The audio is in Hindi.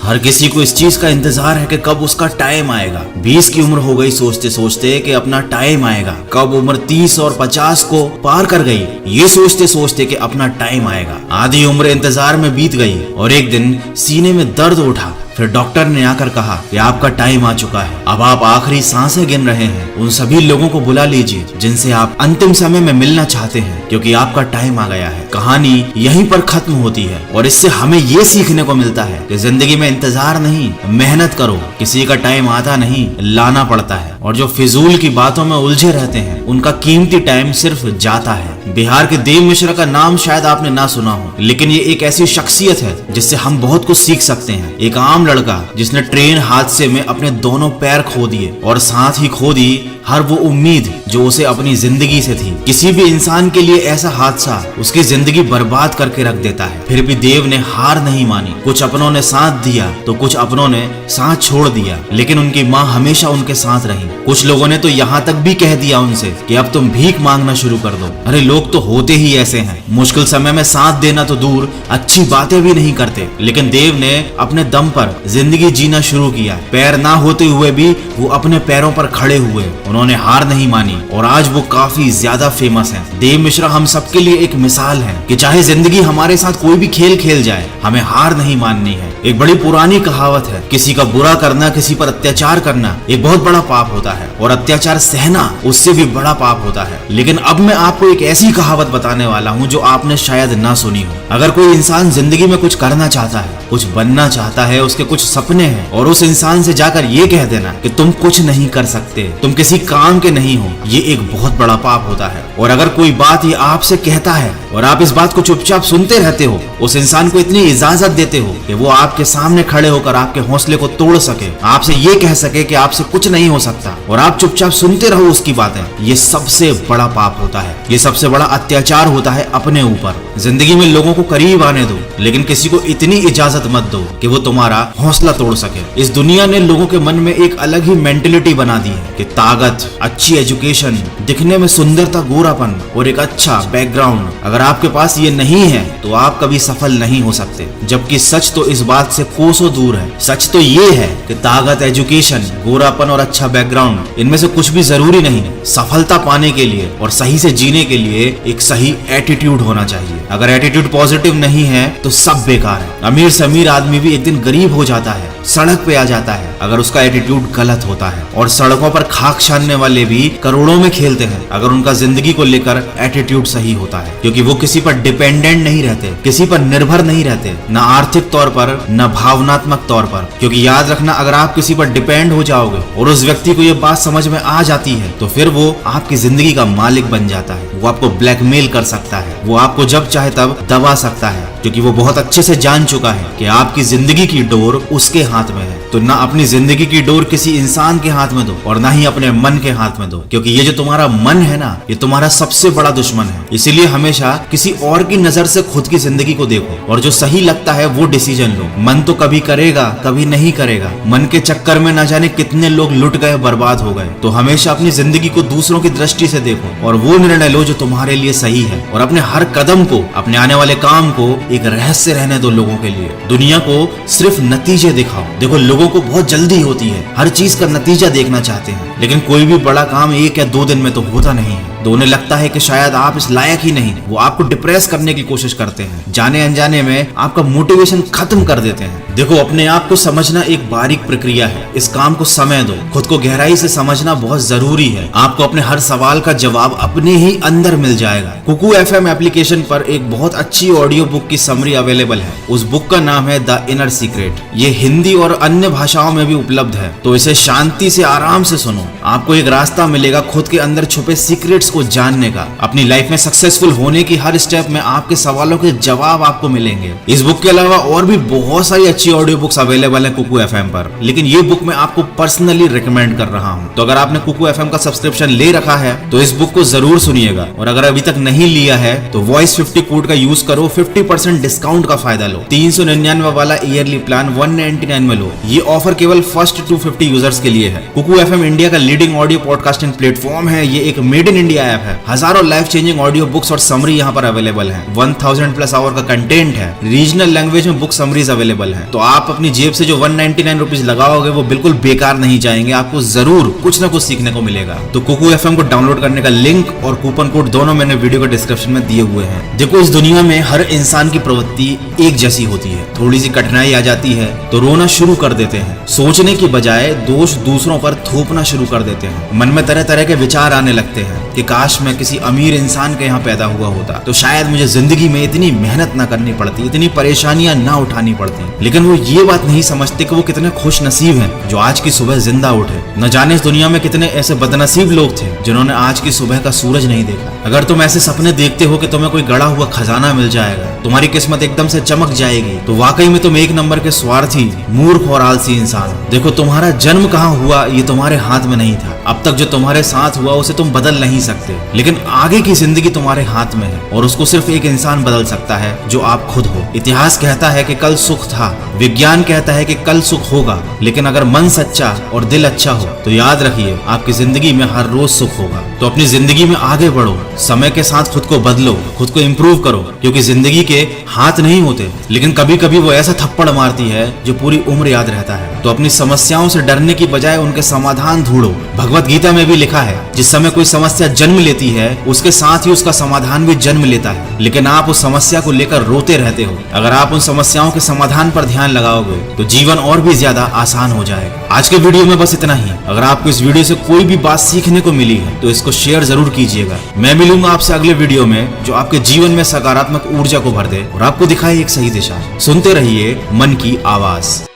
हर किसी को इस चीज का इंतजार है कि कब उसका टाइम आएगा। 20 की उम्र हो गई सोचते सोचते कि अपना टाइम आएगा। कब उम्र 30 और 50 को पार कर गई ये सोचते सोचते कि अपना टाइम आएगा। आधी उम्र इंतजार में बीत गई और एक दिन सीने में दर्द उठा। फिर डॉक्टर ने आकर कहा कि आपका टाइम आ चुका है, अब आप आखिरी सांसें गिन रहे हैं। उन सभी लोगों को बुला लीजिए जिनसे आप अंतिम समय में मिलना चाहते हैं, क्योंकि आपका टाइम आ गया है। कहानी यहीं पर खत्म होती है और इससे हमें ये सीखने को मिलता है कि जिंदगी में इंतजार नहीं, मेहनत करो। किसी का टाइम आता नहीं, लाना पड़ता है। और जो फिजूल की बातों में उलझे रहते हैं उनका कीमती टाइम सिर्फ जाता है। बिहार के देव मिश्रा का नाम शायद आपने ना सुना हो, लेकिन ये एक ऐसी शख्सियत है जिससे हम बहुत कुछ सीख सकते हैं। एक आम लड़का जिसने ट्रेन हादसे में अपने दोनों पैर खो दिए और साथ ही खो दी हर वो उम्मीद जो उसे अपनी जिंदगी से थी। किसी भी इंसान के लिए ऐसा हादसा उसकी जिंदगी बर्बाद करके रख देता है। फिर भी देव ने हार नहीं मानी। कुछ अपनों ने साथ दिया तो कुछ अपनों ने साथ छोड़ दिया, लेकिन उनकी माँ हमेशा उनके साथ रही। कुछ लोगों ने तो यहाँ तक भी कह दिया उनसे कि अब तुम भीख मांगना शुरू कर दो। अरे लोग तो होते ही ऐसे हैं, मुश्किल समय में साथ देना तो दूर, अच्छी बातें भी नहीं करते। लेकिन देव ने अपने दम पर जिंदगी जीना शुरू किया। पैर ना होते हुए भी वो अपने पैरों पर खड़े हुए। उन्होंने हार नहीं मानी और आज वो काफी ज्यादा फेमस हैं। देव मिश्रा हम सबके लिए एक मिसाल है कि चाहे जिंदगी हमारे साथ कोई भी खेल खेल जाए, हमें हार नहीं माननी है। एक बड़ी पुरानी कहावत है, किसी का बुरा करना, किसी पर अत्याचार करना एक बहुत बड़ा पाप होता है और अत्याचार सहना उससे भी बड़ा पाप होता है। लेकिन अब मैं आपको एक ऐसी कहावत बताने वाला हूँ जो आपने शायद ना सुनी हो। अगर कोई इंसान जिंदगी में कुछ करना चाहता है, कुछ बनना चाहता है, उसके कुछ सपने हैं, और उस इंसान से जाकर ये कह देना कि तुम कुछ नहीं कर सकते, तुम किसी काम के नहीं हो, ये एक बहुत बड़ा पाप होता है। और अगर कोई बात ये आपसे कहता है और आप इस बात को चुपचाप सुनते रहते हो, उस इंसान को इतनी इजाजत देते हो कि वो आपके सामने खड़े होकर आपके हौसले को तोड़ सके, आपसे ये कह सके कि आपसे कुछ नहीं हो सकता, और आप चुपचाप सुनते रहो उसकी बातें, ये सबसे बड़ा पाप होता है। ये सबसे बड़ा अत्याचार होता है अपने ऊपर। जिंदगी में लोगों को करीब आने दो, लेकिन किसी को इतनी इजाजत मत दो कि वो तुम्हारा हौसला तोड़ सके। इस दुनिया ने लोगों के मन में एक अलग ही मेंटेलिटी बना दी है कि ताकत, अच्छी एजुकेशन, दिखने में सुंदरता, गोरापन और एक अच्छा बैकग्राउंड, अगर आपके पास ये नहीं है तो आप कभी सफल नहीं हो सकते। जबकि सच तो इस बात से कोसों दूर है। सच तो ये है कि ताकत, एजुकेशन, गोरापन और अच्छा बैकग्राउंड, इनमें से कुछ भी जरूरी नहीं। सफलता पाने के लिए और सही से जीने के लिए एक सही एटीट्यूड होना चाहिए। अगर एटीट्यूड पॉजिटिव नहीं है तो सब बेकार है। अमीर से अमीर आदमी भी एक दिन गरीब हो जाता है, सड़क पे आ जाता है, अगर उसका एटीट्यूड गलत होता है। और सड़कों पर खाक छानने वाले भी करोड़ों में खेलते हैं अगर उनका जिंदगी को लेकर एटीट्यूड सही होता है, क्योंकि वो किसी पर डिपेंडेंट नहीं रहते, किसी पर निर्भर नहीं रहते, न आर्थिक तौर पर न भावनात्मक तौर पर। क्योंकि याद रखना, अगर आप किसी पर डिपेंड हो जाओगे और उस व्यक्ति को ये बात समझ में आ जाती है तो फिर वो आपकी जिंदगी का मालिक बन जाता है। वो आपको ब्लैकमेल कर सकता है, वो आपको जब चाहे तब दबा सकता है, क्योंकि वो बहुत अच्छे से जान चुका है कि आपकी जिंदगी की डोर उसके हाथ में है। तो ना अपनी जिंदगी की डोर किसी इंसान के हाथ में दो और ना ही अपने मन के हाथ में दो, क्योंकि ये जो तुम्हारा मन है ना, ये तुम्हारा सबसे बड़ा दुश्मन है। इसीलिए हमेशा किसी और की नजर से खुद की जिंदगी को देखो और जो सही लगता है वो डिसीजन लो। मन तो कभी करेगा, कभी नहीं करेगा। मन के चक्कर में ना जाने कितने लोग लुट गए, बर्बाद हो गए। तो हमेशा अपनी जिंदगी को दूसरों की दृष्टि से देखो और वो निर्णय लो जो तुम्हारे लिए सही है। और अपने हर कदम को, अपने आने वाले काम को एक रहस्य रहने दो लोगों के लिए। दुनिया को सिर्फ नतीजे दिखाओ। देखो, लोगों को बहुत जल्दी होती है, हर चीज का नतीजा देखना चाहते हैं, लेकिन कोई भी बड़ा काम 1 या 2 दिन में तो होता नहीं है। तो उन्हें लगता है कि शायद आप इस लायक ही नहीं। वो आपको डिप्रेस करने की कोशिश करते हैं, जाने अनजाने में आपका मोटिवेशन खत्म कर देते हैं। देखो, अपने आप को समझना एक बारीक प्रक्रिया है। इस काम को समय दो। खुद को गहराई से समझना बहुत जरूरी है। आपको अपने हर सवाल का जवाब अपने ही अंदर मिल जाएगा। कुकू FM एप्लीकेशन पर एक बहुत अच्छी ऑडियो बुक की समरी अवेलेबल है। उस बुक का नाम है द इनर सीक्रेट। ये हिंदी और अन्य भाषाओं में भी उपलब्ध है, तो इसे शांति से आराम से सुनो। आपको एक रास्ता मिलेगा खुद के अंदर छुपे सीक्रेट्स को जानने का। अपनी लाइफ में सक्सेसफुल होने की हर स्टेप में आपके सवालों के जवाब आपको मिलेंगे। इस बुक के अलावा और भी बहुत सारी अच्छी ऑडियो बुक्स अवेलेबल है कुकू FM पर, लेकिन ये बुक मैं आपको पर्सनली रिकमेंड कर रहा हूँ। तो अगर आपने कुकू FM का सब्सक्रिप्शन ले रखा है तो इस बुक को जरूर सुनिएगा, और अगर अभी तक नहीं लिया है तो वॉइस 50 कोड का यूज करो, 50% डिस्काउंट का फायदा लो। 399 वाला ईयरली प्लान 199 में लो। ये ऑफर केवल फर्स्ट 250 यूजर्स के लिए है। कुकू FM इंडिया का लीडिंग ऑडियो पॉडकास्टिंग प्लेटफॉर्म है। ये एक मेड इन इंडिया बढ़िया ऐप है। हजारों लाइफ चेंजिंग ऑडियो बुक्स और समरी यहाँ पर अवेलेबल है। 1000+ आवर का कंटेंट है। रीजनल लैंग्वेज में बुक समरीज अवेलेबल है। तो आप अपनी जेब से जो 199 रुपीज लगाओगे वो बिल्कुल बेकार नहीं जाएंगे, आपको जरूर कुछ ना कुछ सीखने को मिलेगा। तो कुकू FM को डाउनलोड करने का लिंक और कूपन कोड दोनों मैंने वीडियो के डिस्क्रिप्शन में दिए हुए हैं। देखो, इस दुनिया में हर इंसान की प्रवृत्ति एक जैसी होती है। थोड़ी सी कठिनाई आ जाती है तो रोना शुरू कर देते हैं। सोचने की बजाय दोष दूसरों पर थोपना शुरू कर देते हैं। मन में तरह तरह के विचार आने लगते हैं कि काश मैं किसी अमीर इंसान के यहाँ पैदा हुआ होता तो शायद मुझे जिंदगी में इतनी मेहनत ना करनी पड़ती, इतनी परेशानियां ना उठानी पड़ती। लेकिन वो ये बात नहीं समझते कि वो कितने खुश नसीब हैं जो आज की सुबह जिंदा उठे। न जाने इस दुनिया में कितने ऐसे बदनसीब लोग थे जिन्होंने आज की सुबह का सूरज नहीं देखा। अगर तुम ऐसे सपने देखते हो कि तुम्हें कोई गड़ा हुआ खजाना मिल जाएगा, तुम्हारी किस्मत एकदम से चमक जाएगी, तो वाकई में तुम एक नंबर के स्वार्थी, मूर्ख और आलसी इंसान हो। देखो, तुम्हारा जन्म कहाँ हुआ ये तुम्हारे हाथ में नहीं था। अब तक जो तुम्हारे साथ हुआ उसे तुम बदल नहीं सकते, लेकिन आगे की जिंदगी तुम्हारे हाथ में है और उसको सिर्फ एक इंसान बदल सकता है जो आप खुद हो। इतिहास कहता है कि कल सुख था, विज्ञान कहता है कि कल सुख होगा, लेकिन अगर मन सच्चा और दिल अच्छा हो तो याद रखिए आपकी जिंदगी में हर रोज सुख होगा। तो अपनी जिंदगी में आगे बढ़ो, समय के साथ खुद को बदलो, खुद को इम्प्रूव करो, क्योंकि जिंदगी के हाथ नहीं होते, लेकिन कभी कभी वो ऐसा थप्पड़ मारती है जो पूरी उम्र याद रहता है। तो अपनी समस्याओं से डरने की बजाय उनके समाधान ढूंढो। भगवत गीता में भी लिखा है, जिस समय कोई समस्या जन्म लेती है उसके साथ ही उसका समाधान भी जन्म लेता है, लेकिन आप उस समस्या को लेकर रोते रहते हो। अगर आप उन समस्याओं के समाधान पर ध्यान लगाओगे तो जीवन और भी ज्यादा आसान हो जाएगा। आज के वीडियो में बस इतना ही। अगर आपको इस वीडियो से कोई भी बात सीखने को मिली है तो इसको शेयर जरूर कीजिएगा। मैं मिलूंगा आपसे अगले वीडियो में जो आपके जीवन में सकारात्मक ऊर्जा को भर दे और आपको दिखाए एक सही दिशा। सुनते रहिए मन की आवाज।